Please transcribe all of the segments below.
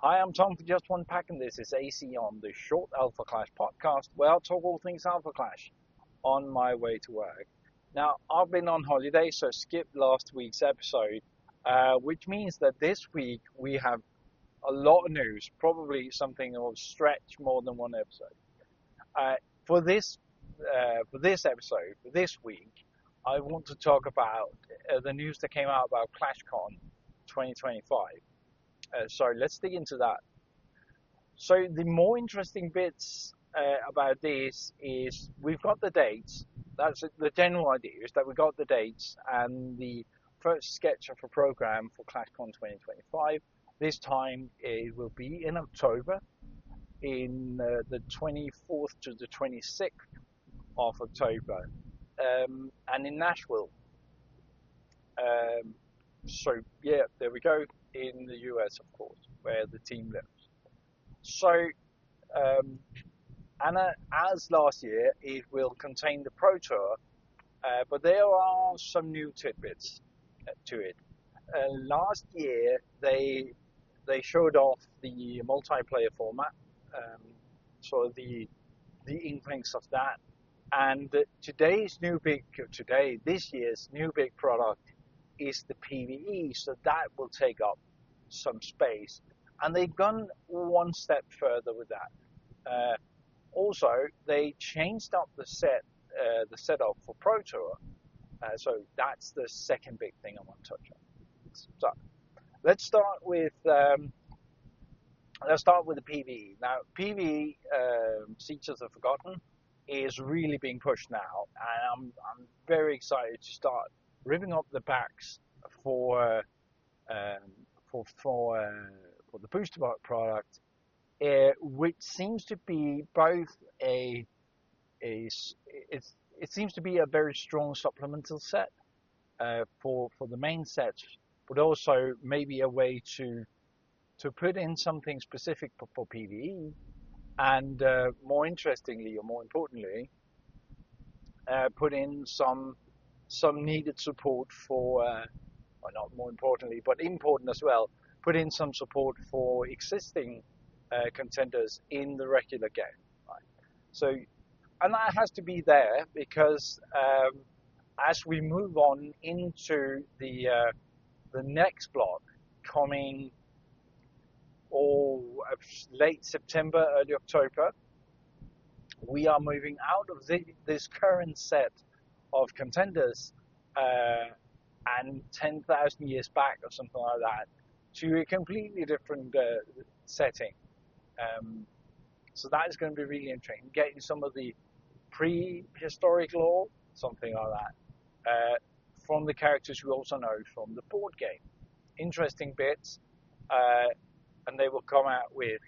Hi, I'm Tom for Just One Pack, and this is AC on the Short Alpha Clash podcast, where I'll talk all things Alpha Clash on my way to work. Now, I've been on holiday, so skip last week's episode, which means that this week we have a lot of news, probably something that will stretch more than one episode. Uh, for this for this week, I want to talk about the news that came out about Clashcon 2025. So let's dig into that. So the more interesting bits about this is we've got the dates. That's the general idea, is that we got the dates and the first sketch of a program for ClashCon 2025. This time it will be in October, in the 24th to the 26th of October, and in Nashville. Um, so yeah, there we go, in the US, of course, where the team lives. So, um, as last year, it will contain the Pro Tour, but there are some new tidbits to it. Last year, they showed off the multiplayer format, um, so the inklings of that, and this year's new big product is the PvE, so that will take up some space, and they've gone one step further with that. Also, they changed up the setup for Pro Tour, so that's the second big thing I want to touch on. So let's start with the PvE. Now, PvE, Siege of the Forgotten, is really being pushed now, and I'm very excited to start ripping up the backs for um, for the booster product, which seems to be both it seems to be a very strong supplemental set for the main set, but also maybe a way to put in something specific for PvE, and more interestingly or more importantly, put in some needed support for, or not more importantly, but important as well, put in some support for existing contenders in the regular game. Right? So, and that has to be there because as we move on into the next block coming or late September, early October, we are moving out of this current set of contenders and 10,000 years back or something like that to a completely different setting. So that is going to be really interesting. Getting some of the prehistoric lore, something like that, from the characters we also know from the board game. Interesting bits, and they will come out with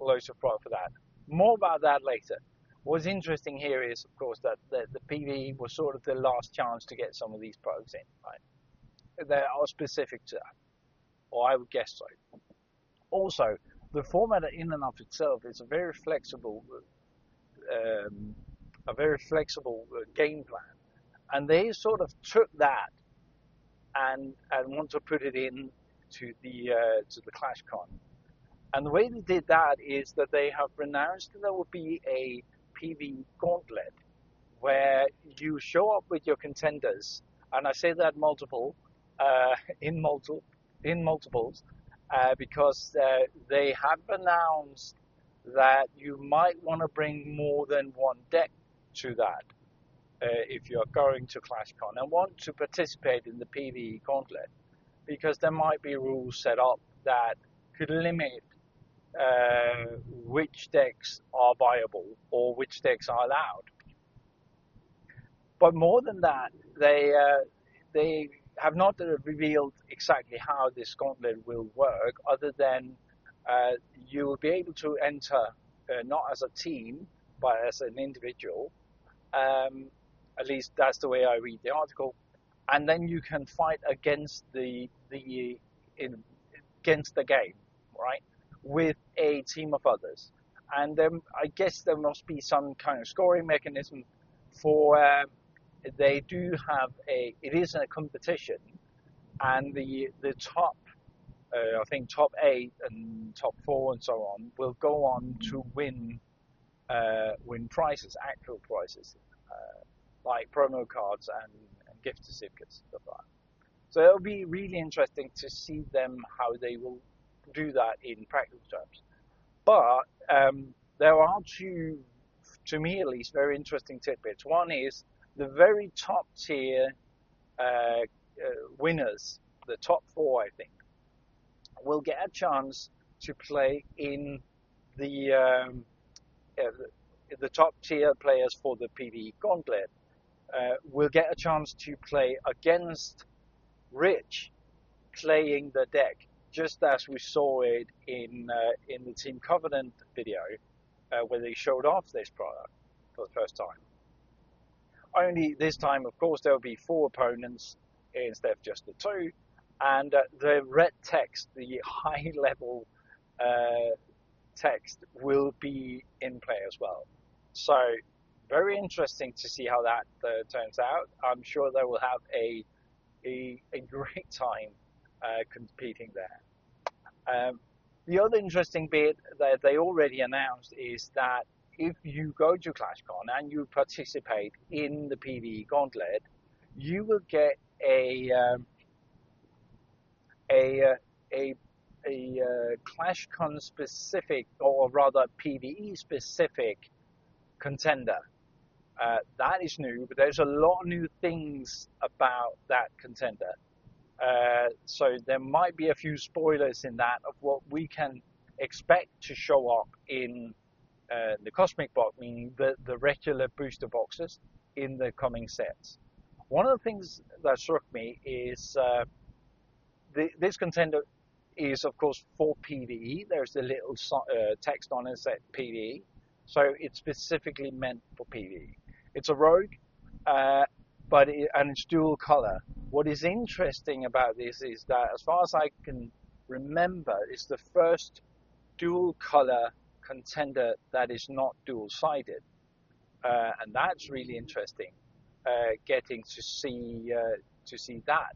loads of product for that. More about that later. What's interesting here is, of course, that the PvE was sort of the last chance to get some of these products in, right? They are specific to that, or I would guess so. Also, the format in and of itself is a very flexible game plan, and they sort of took that and want to put it in to the ClashCon. And the way they did that is that they have announced that there will be a PvE gauntlet where you show up with your contenders, and I say that in multiples, because they have announced that you might want to bring more than one deck to that if you're going to ClashCon and want to participate in the PvE gauntlet, because there might be rules set up that could limit which decks are viable or which decks are allowed. But more than that, they have not revealed exactly how this gauntlet will work, other than you will be able to enter not as a team but as an individual. At least that's the way I read the article, and then you can fight against against the game, right, with a team of others. And then I guess there must be some kind of scoring mechanism for. They do have it is a competition, and the top I think top 8 and top 4 and so on will go on to win prizes, actual prizes, like promo cards and gift certificates, stuff like that. So it'll be really interesting to see them how they will do that in practical terms. But there are two, to me at least, very interesting tidbits. One is the very top tier winners, the top 4, I think, will get a chance to play in the top tier players for the PvE gauntlet. Will get a chance to play against Rich playing the deck, just as we saw it in the Team Covenant video, where they showed off this product for the first time. Only this time, of course, there will be 4 opponents instead of just the 2, and the red text, the high level text, will be in play as well. So very interesting to see how that turns out. I'm sure they will have a great time competing there. The other interesting bit that they already announced is that if you go to Clashcon and you participate in the PvE gauntlet, you will get a Clashcon specific, or rather PvE specific contender. That is new, but there's a lot of new things about that contender. So there might be a few spoilers in that of what we can expect to show up in the Cosmic Box, meaning the regular booster boxes in the coming sets. One of the things that struck me is this contender is, of course, for PvE. There's the little text on it that PvE, so it's specifically meant for PvE. It's a rogue, and it's dual color. What is interesting about this is that, as far as I can remember, it's the first dual color contender that is not dual-sided, and that's really interesting. Getting to see that.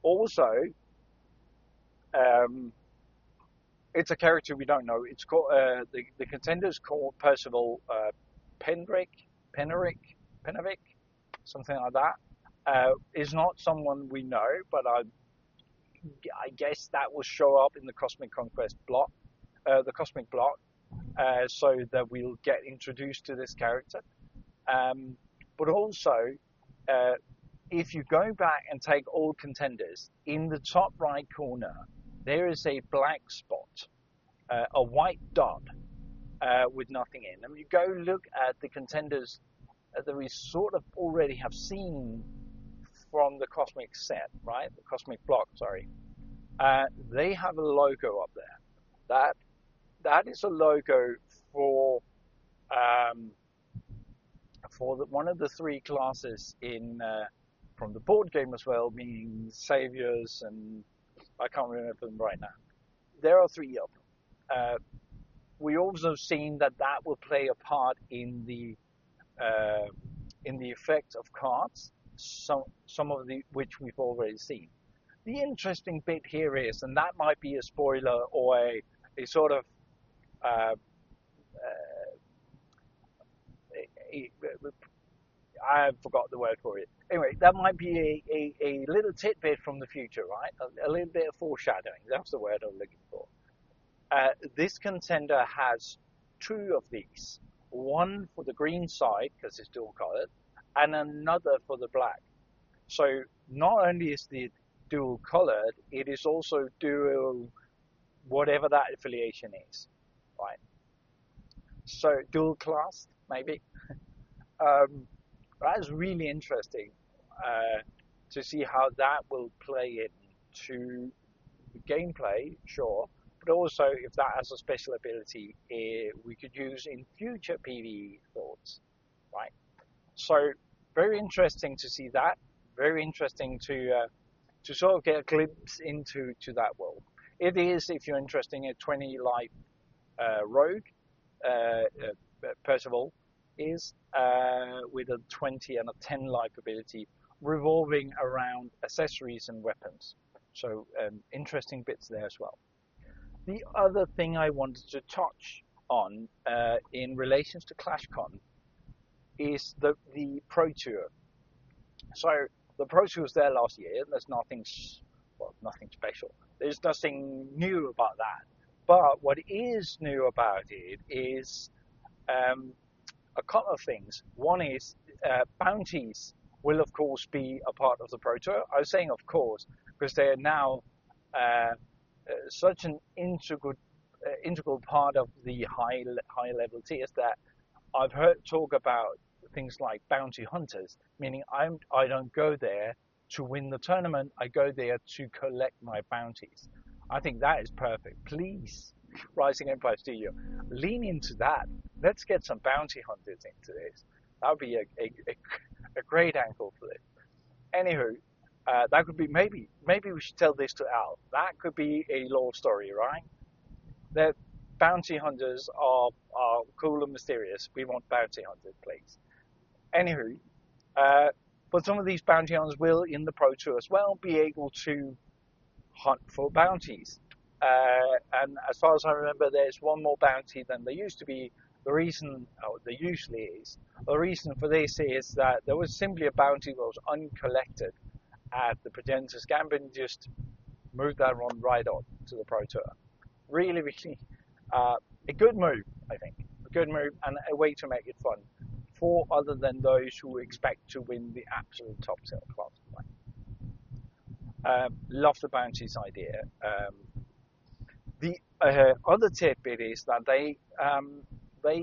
Also, it's a character we don't know. It's called the contender is called Percival Penrick, something like that. Is not someone we know, but I guess that will show up in the Cosmic Conquest block, the Cosmic block, so that we'll get introduced to this character. But also, if you go back and take all contenders, in the top right corner, there is a black spot, a white dot with nothing in. And you go look at the contenders that we sort of already have seen from the Cosmic set, right? The Cosmic block, sorry. They have a logo up there. That is a logo for one of the 3 classes in from the board game as well, meaning Saviors, and I can't remember them right now. There are 3 of them. We also seen that will play a part in the effect of cards, some of which we've already seen. The interesting bit here is, and that might be a spoiler or a sort of I forgot the word for it. Anyway, that might be a little tidbit from the future, right? A little bit of foreshadowing. That's the word I'm looking for. This contender has 2 of these. One for the green side, because it's dual colored, and another for the black. So not only is the dual colored, it is also dual whatever that affiliation is, right? So dual class, maybe. That's really interesting to see how that will play into the gameplay, sure, but also if that has a special ability we could use in future PvE thoughts, right? So very interesting to see that. Very interesting to sort of get a glimpse into that world. It is, if you're interested in a 20 life rogue, Percival is with a 20 and a 10 life ability revolving around accessories and weapons. So interesting bits there as well. The other thing I wanted to touch on in relation to Clashcon is the Pro Tour. So the Pro Tour was there last year. There's nothing special. There's nothing new about that. But what is new about it is a couple of things. One is bounties will of course be a part of the Pro Tour. I was saying of course because they are now such an integral part of the high level tiers that I've heard talk about things like bounty hunters, meaning I don't go there to win the tournament. I go there to collect my bounties. I think that is perfect. Please, Rising Empire Studio, lean into that. Let's get some bounty hunters into this. That would be a great angle for this. Anywho, that could be maybe we should tell this to Al. That could be a lore story, right? That bounty hunters are cool and mysterious. We want bounty hunters, please. Anywho, but some of these bounty hunters will, in the Pro Tour as well, be able to hunt for bounties. And as far as I remember, there's one more bounty than there used to be. The reason, there usually is, the reason for this is that there was simply a bounty that was uncollected at the Pregenter's Gambit, just moved that one right on to the Pro Tour. Really, really a good move, I think. A good move and a way to make it fun for other than those who expect to win the absolute top tier class. Love the bounties idea. The other tidbit is that they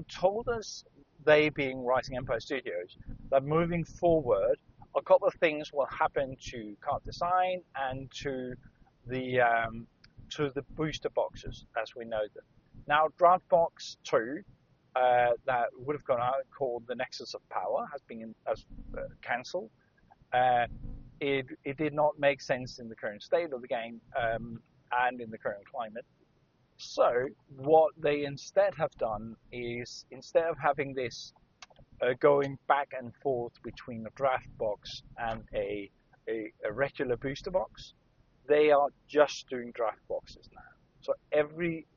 told us, they being Rising Empire Studios, that moving forward, a couple of things will happen to card design and to the booster boxes as we know them. Now, Draft Box 2 that would have gone out called the Nexus of Power has been cancelled. It did not make sense in the current state of the game and in the current climate. So what they instead have done is, instead of having this going back and forth between a draft box and a regular booster box, they are just doing draft boxes now. So every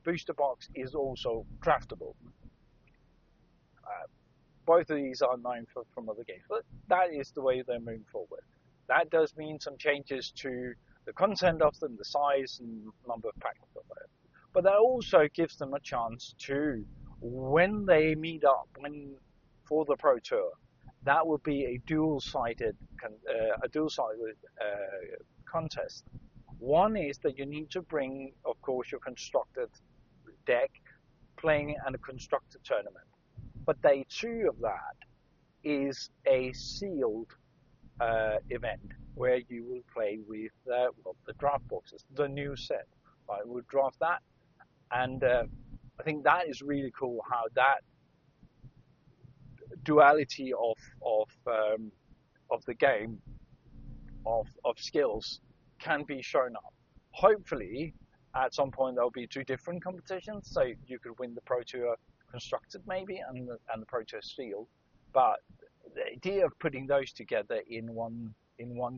booster box is also draftable. Both of these are known from other games, but that is the way they're moving forward. That does mean some changes to the content of them, the size and number of packs of it. But that also gives them a chance to, when they meet up, for the Pro Tour, that would be a dual-sided contest. One is that you need to bring, of course, your constructed deck playing in a constructed tournament. But day 2 of that is a sealed event where you will play with the draft boxes, the new set. Right? We'll draft that, and I think that is really cool how that duality of the game of skills can be shown up. Hopefully, at some point there'll be 2 different competitions, so you could win the Pro Tour constructed maybe and the Pro Tour sealed. But the idea of putting those together in one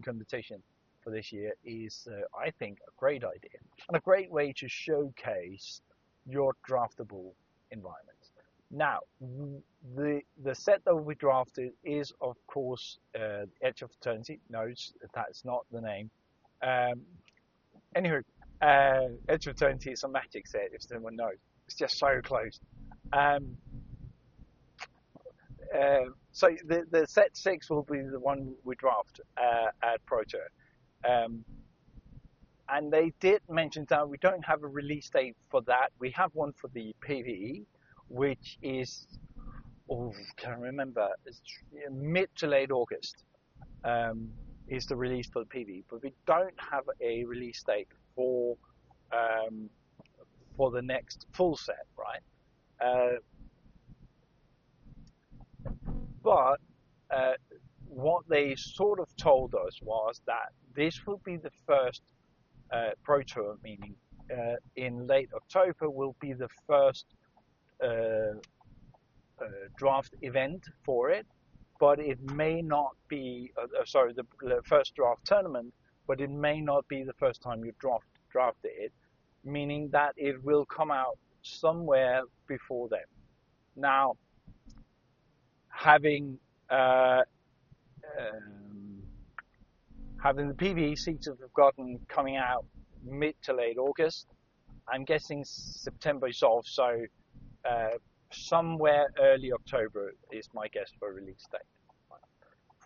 competition for this year is, I think, a great idea and a great way to showcase your draftable environments. Now, the set that we drafted is, of course, Edge of Eternity. No, that's not the name. Anywho, Edge of Eternity is a Magic set, if someone knows. It's just so close. So the set 6 will be the one we draft at Pro Tour. And they did mention that we don't have a release date for that. We have one for the PvE, which is, can't remember, it's mid to late August is the release for the PvE. But we don't have a release date for the next full set, right? But what they sort of told us was that this will be the first Pro Tour, meaning in late October will be the first draft event for it, but it may not be, the first draft tournament, but it may not be the first time you drafted it, meaning that it will come out somewhere before then. Now, having um, having the PvE seasons we've gotten coming out mid to late August, I'm guessing September is off, so somewhere early October is my guess for release date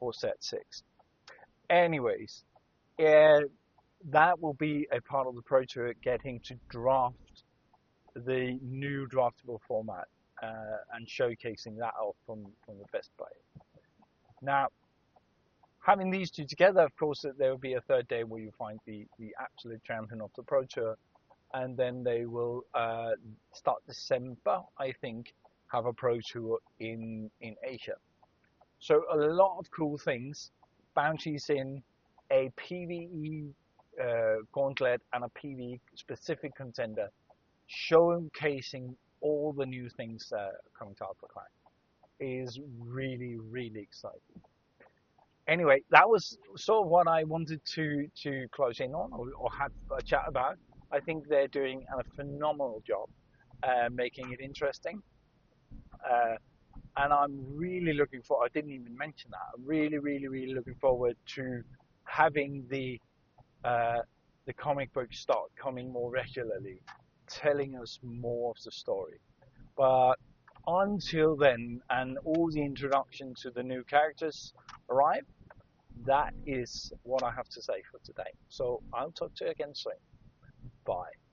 for set 6. Anyways, that will be a part of the Pro Tour, getting to draft the new draftable format and showcasing that off from the best players. Now, having these two together, of course, there will be a third day where you find the absolute champion of the Pro Tour, and then they will start December, I think, have a Pro Tour in Asia. So a lot of cool things, bounties in, a PvE gauntlet and a PvE specific contender, showcasing all the new things coming to Alpha Clash is really, really exciting. Anyway, that was sort of what I wanted to close in on or have a chat about. I think they're doing a phenomenal job making it interesting. And I'm really looking forward, I didn't even mention that, I'm really, really, really looking forward to having the comic books start coming more regularly, telling us more of the story. But until then, and all the introduction to the new characters arrive, that is what I have to say for today. So I'll talk to you again soon. Bye.